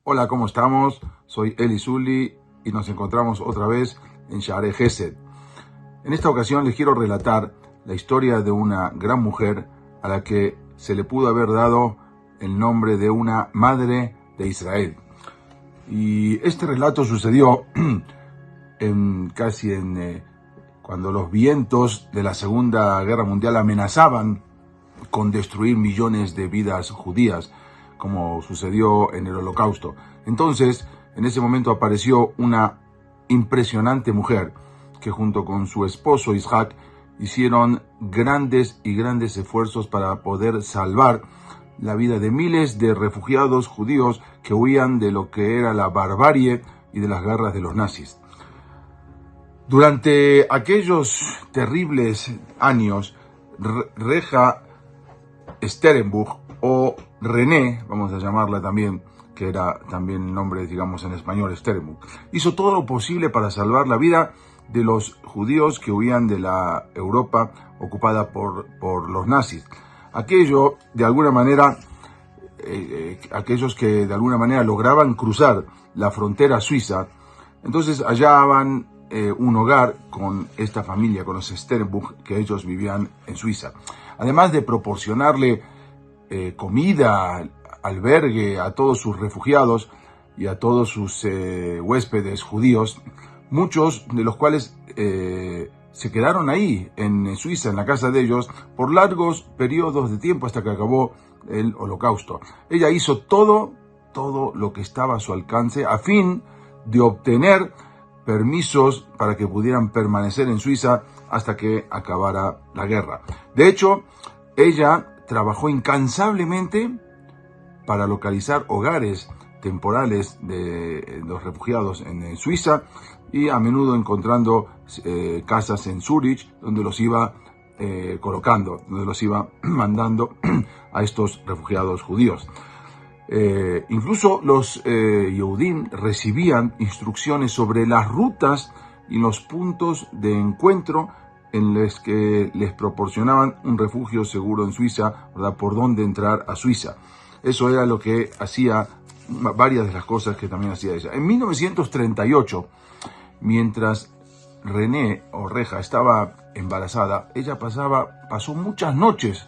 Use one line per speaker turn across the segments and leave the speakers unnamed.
Hola, ¿cómo estamos? Soy Eli Zulli y nos encontramos otra vez en Shaarei Gesed. En esta ocasión les quiero relatar la historia de una gran mujer a la que se le pudo haber dado el nombre de una madre de Israel. Y este relato sucedió cuando los vientos de la Segunda Guerra Mundial amenazaban con destruir millones de vidas judías, como sucedió en el Holocausto. Entonces, en ese momento apareció una impresionante mujer que junto con su esposo Isaac hicieron grandes esfuerzos para poder salvar la vida de miles de refugiados judíos que huían de lo que era la barbarie y de las guerras de los nazis. Durante aquellos terribles años, Reja Sterenbuch, o René, vamos a llamarla también, que era también el nombre, digamos, en español, Sterenbuch, hizo todo lo posible para salvar la vida de los judíos que huían de la Europa ocupada por los nazis. Aquellos que de alguna manera lograban cruzar la frontera suiza, entonces hallaban un hogar con esta familia, con los Sterenbuch, que ellos vivían en Suiza. Además de proporcionarle comida, albergue a todos sus refugiados y a todos sus huéspedes judíos, muchos de los cuales se quedaron ahí en Suiza, en la casa de ellos, por largos periodos de tiempo hasta que acabó el Holocausto. Ella hizo todo lo que estaba a su alcance a fin de obtener permisos para que pudieran permanecer en Suiza hasta que acabara la guerra. De hecho, ella trabajó incansablemente para localizar hogares temporales de los refugiados en Suiza, y a menudo encontrando casas en Zúrich donde los iba colocando, donde los iba mandando a estos refugiados judíos. Incluso los Yehudim recibían instrucciones sobre las rutas y los puntos de encuentro en los que les proporcionaban un refugio seguro en Suiza, ¿verdad?, por dónde entrar a Suiza. Eso era lo que hacía, varias de las cosas que también hacía ella. En 1938, mientras René o Reja estaba embarazada, ella pasó muchas noches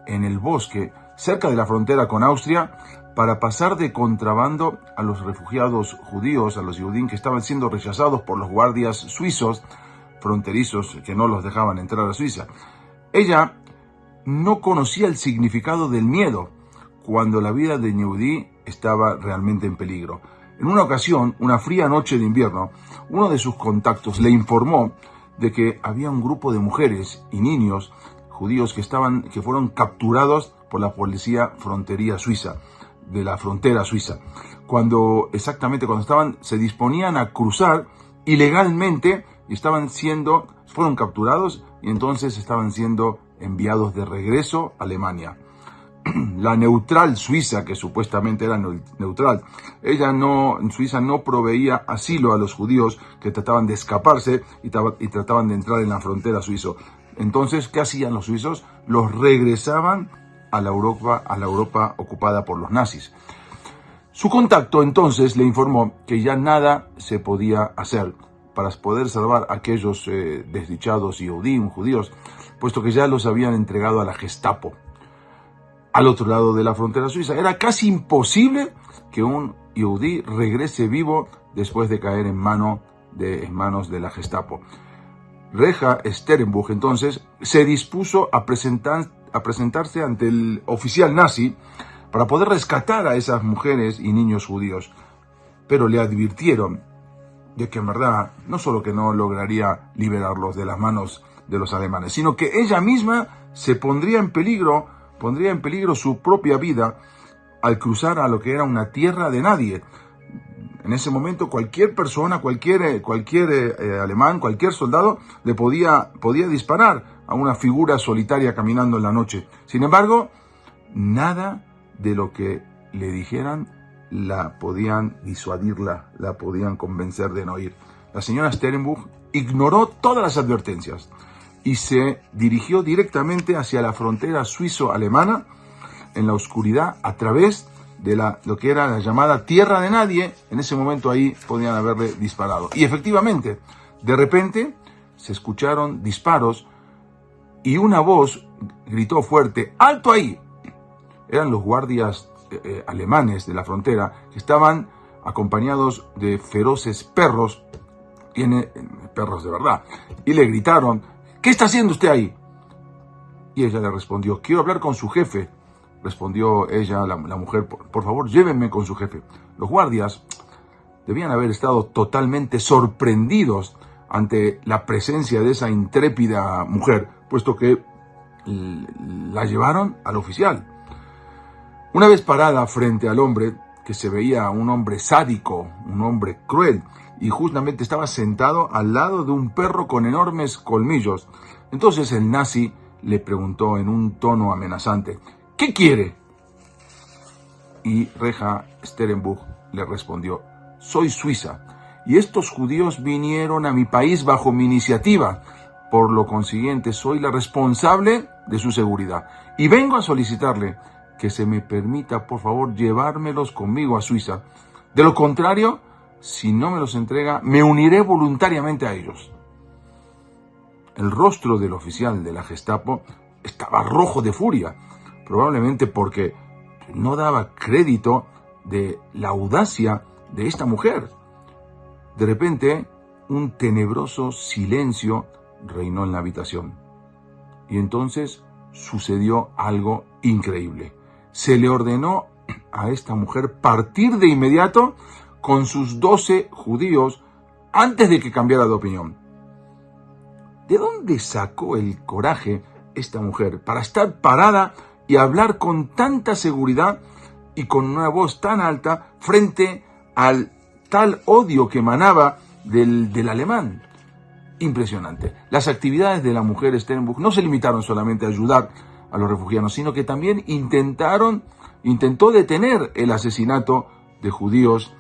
en el bosque, cerca de la frontera con Austria, para pasar de contrabando a los refugiados judíos, a los Yehudim que estaban siendo rechazados por los guardias suizos fronterizos que no los dejaban entrar a Suiza. Ella no conocía el significado del miedo cuando la vida de Yehudí estaba realmente en peligro. En una ocasión, una fría noche de invierno, uno de sus contactos le informó de que había un grupo de mujeres y niños judíos que fueron capturados por la policía fronteriza suiza, de la frontera suiza, cuando se disponían a cruzar ilegalmente y fueron capturados y entonces estaban siendo enviados de regreso a Alemania. La neutral suiza, que supuestamente era neutral, en Suiza no proveía asilo a los judíos que trataban de escaparse y trataban de entrar en la frontera suiza. Entonces, ¿qué hacían los suizos? Los regresaban a la Europa ocupada por los nazis. Su contacto entonces le informó que ya nada se podía hacer para poder salvar a aquellos desdichados Yehudim, judíos, puesto que ya los habían entregado a la Gestapo al otro lado de la frontera suiza. Era casi imposible que un Yehudí regrese vivo después de caer en manos de la Gestapo. Reja Sterenbuch entonces se dispuso a presentarse ante el oficial nazi para poder rescatar a esas mujeres y niños judíos, pero le advirtieron de que en verdad no solo que no lograría liberarlos de las manos de los alemanes, sino que ella misma se pondría en peligro su propia vida al cruzar a lo que era una tierra de nadie. En ese momento cualquier persona, cualquier alemán, cualquier soldado le podía disparar a una figura solitaria caminando en la noche. Sin embargo, nada de lo que le dijeran la podían disuadirla, la podían convencer de no ir. La señora Sterenbuch ignoró todas las advertencias y se dirigió directamente hacia la frontera suizo-alemana en la oscuridad a través de lo que era la llamada tierra de nadie. En ese momento ahí podían haberle disparado. Y efectivamente, de repente se escucharon disparos y una voz gritó fuerte: ¡alto ahí! Eran los guardias alemanes de la frontera que estaban acompañados de feroces perros, perros de verdad, y le gritaron: ¿qué está haciendo usted ahí? Y ella le respondió: quiero hablar con su jefe. Respondió ella, la mujer: por favor, llévenme con su jefe. Los guardias debían haber estado totalmente sorprendidos ante la presencia de esa intrépida mujer, puesto que la llevaron al oficial. Una vez parada frente al hombre, que se veía un hombre sádico, un hombre cruel, y justamente estaba sentado al lado de un perro con enormes colmillos. Entonces el nazi le preguntó en un tono amenazante: ¿qué quiere? Y Reja Sterenbuch le respondió: soy suiza, y estos judíos vinieron a mi país bajo mi iniciativa. Por lo consiguiente, soy la responsable de su seguridad. Y vengo a solicitarle que se me permita, por favor, llevármelos conmigo a Suiza. De lo contrario, si no me los entrega, me uniré voluntariamente a ellos. El rostro del oficial de la Gestapo estaba rojo de furia, probablemente porque no daba crédito de la audacia de esta mujer. De repente, un tenebroso silencio reinó en la habitación. Y entonces sucedió algo increíble. Se le ordenó a esta mujer partir de inmediato con sus 12 judíos antes de que cambiara de opinión. ¿De dónde sacó el coraje esta mujer para estar parada y hablar con tanta seguridad y con una voz tan alta frente al tal odio que emanaba del alemán? Impresionante. Las actividades de la mujer Sterenbuch no se limitaron solamente a ayudar a los refugiados, sino que también intentó detener el asesinato de judíos,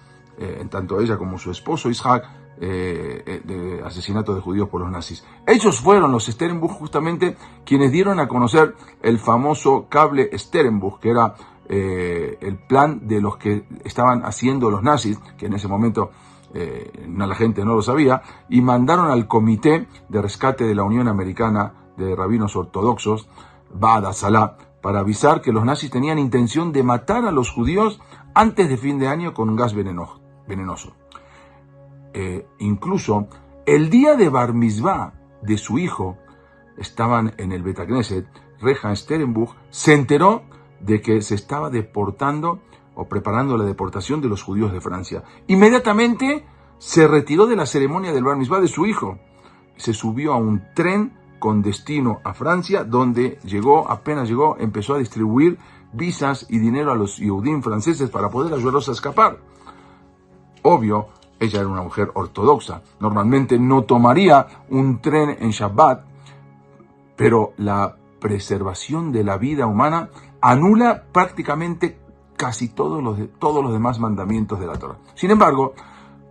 tanto ella como su esposo Isaac, de asesinato de judíos por los nazis. Ellos fueron los Sterenbuch justamente quienes dieron a conocer el famoso cable Sterenbuch, que era el plan de los que estaban haciendo los nazis, que en ese momento la gente no lo sabía, y mandaron al Comité de Rescate de la Unión Americana de Rabinos Ortodoxos, Ba'ad Salah, para avisar que los nazis tenían intención de matar a los judíos antes de fin de año con un gas venenoso. Incluso el día de Bar Mitzvah de su hijo, estaban en el Betacneset, Reja Sterenbuch se enteró de que se estaba deportando o preparando la deportación de los judíos de Francia. Inmediatamente se retiró de la ceremonia del Bar Mitzvah de su hijo. Se subió a un tren con destino a Francia, donde apenas llegó, empezó a distribuir visas y dinero a los Yehudim franceses para poder ayudarlos a escapar. Obvio, ella era una mujer ortodoxa. Normalmente no tomaría un tren en Shabbat, pero la preservación de la vida humana anula prácticamente casi todos los demás mandamientos de la Torah. Sin embargo,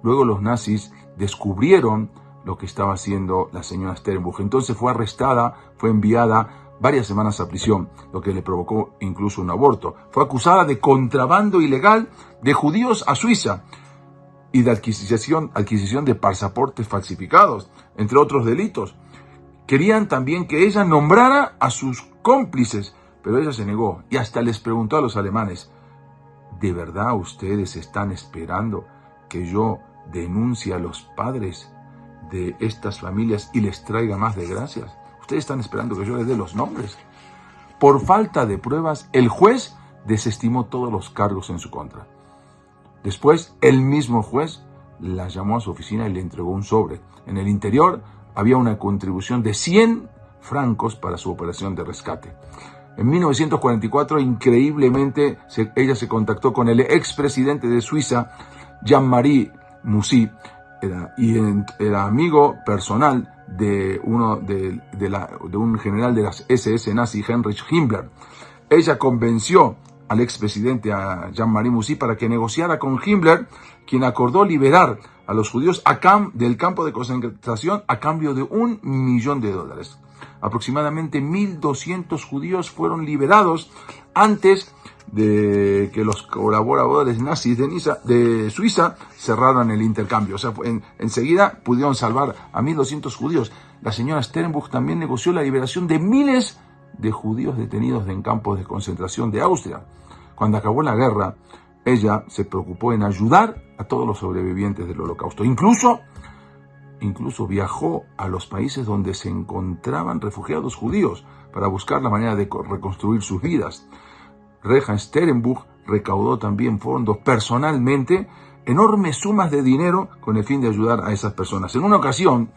luego los nazis descubrieron lo que estaba haciendo la señora Sterenbuch. Entonces fue arrestada, fue enviada varias semanas a prisión, lo que le provocó incluso un aborto. Fue acusada de contrabando ilegal de judíos a Suiza y de adquisición de pasaportes falsificados, entre otros delitos. Querían también que ella nombrara a sus cómplices, pero ella se negó y hasta les preguntó a los alemanes: ¿de verdad ustedes están esperando que yo denuncie a los padres de estas familias y les traiga más desgracias? ¿Ustedes están esperando que yo les dé los nombres? Por falta de pruebas, el juez desestimó todos los cargos en su contra. Después, el mismo juez la llamó a su oficina y le entregó un sobre. En el interior había una contribución de 100 francos para su operación de rescate. En 1944, increíblemente, ella se contactó con el expresidente de Suiza, Jean-Marie Mussy, era amigo personal de un general de las SS nazi, Heinrich Himmler. Ella convenció al expresidente, a Jean-Marie Mussy, para que negociara con Himmler, quien acordó liberar a los judíos del campo de concentración a cambio de $1 millón. aproximadamente 1.200 judíos fueron liberados antes de que los colaboradores nazis de Suiza cerraran el intercambio. O sea, enseguida pudieron salvar a 1.200 judíos. La señora Sternbuch también negoció la liberación de miles de judíos detenidos en campos de concentración de Austria. Cuando acabó la guerra, ella se preocupó en ayudar a todos los sobrevivientes del Holocausto. Incluso viajó a los países donde se encontraban refugiados judíos para buscar la manera de reconstruir sus vidas. Reja Sternbuch recaudó también fondos personalmente, enormes sumas de dinero con el fin de ayudar a esas personas. En una ocasión,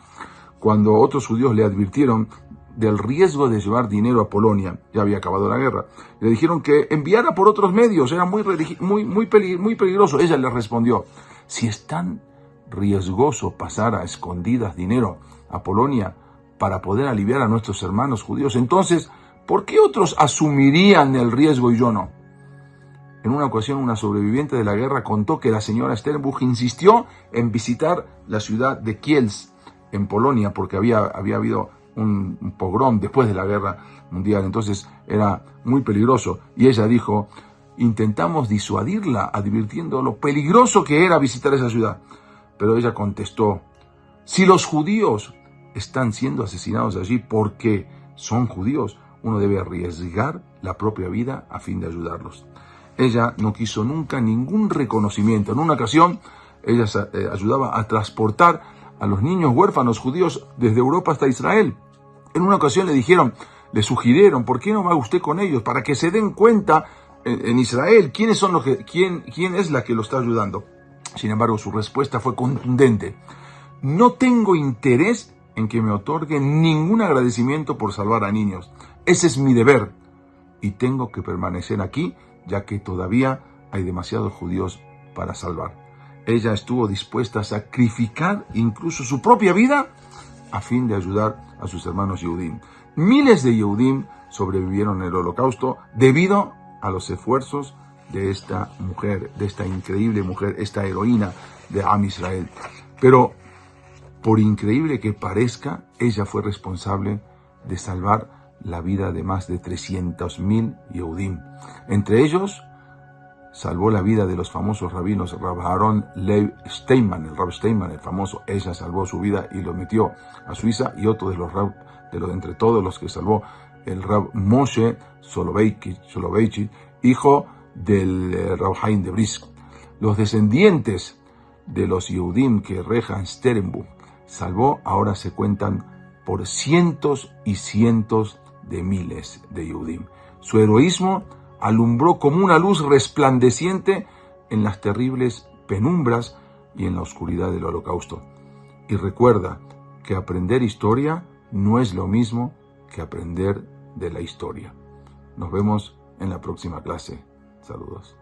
cuando otros judíos le advirtieron del riesgo de llevar dinero a Polonia, ya había acabado la guerra, le dijeron que enviara por otros medios, era muy peligroso. Ella les respondió: si es tan riesgoso pasar a escondidas dinero a Polonia para poder aliviar a nuestros hermanos judíos, entonces, ¿por qué otros asumirían el riesgo y yo no? En una ocasión, una sobreviviente de la guerra contó que la señora Sternbuch insistió en visitar la ciudad de Kielce, en Polonia, porque había habido un pogrom después de la guerra mundial, entonces era muy peligroso. Y ella dijo: intentamos disuadirla advirtiendo lo peligroso que era visitar esa ciudad. Pero ella contestó: si los judíos están siendo asesinados allí porque son judíos, uno debe arriesgar la propia vida a fin de ayudarlos. Ella no quiso nunca ningún reconocimiento. En una ocasión, ella ayudaba a transportar a los niños huérfanos judíos desde Europa hasta Israel. En una ocasión le sugirieron: ¿por qué no va usted con ellos? Para que se den cuenta en Israel quién es la que lo está ayudando. Sin embargo, su respuesta fue contundente: no tengo interés en que me otorguen ningún agradecimiento por salvar a niños. Ese es mi deber y tengo que permanecer aquí, ya que todavía hay demasiados judíos para salvar. Ella estuvo dispuesta a sacrificar incluso su propia vida a fin de ayudar a sus hermanos Yehudim. Miles de Yehudim sobrevivieron en el Holocausto debido a los esfuerzos de esta mujer, de esta increíble mujer, esta heroína de Am Israel. Pero, por increíble que parezca, ella fue responsable de salvar la vida de más de 300.000 Yehudim. Entre ellos, salvó la vida de los famosos rabinos Rab Aaron Leib Steinman, el Rab Steinman, el famoso. Ella salvó su vida y lo metió a Suiza. Y otro de los Rab, entre todos los que salvó, el Rab Moshe Soloveitchik, hijo del Rab Haim de Brisk. Los descendientes de los Yehudim que Reja Sternbuch salvó ahora se cuentan por cientos y cientos de miles de Yehudim. Su heroísmo alumbró como una luz resplandeciente en las terribles penumbras y en la oscuridad del Holocausto. Y recuerda que aprender historia no es lo mismo que aprender de la historia. Nos vemos en la próxima clase. Saludos.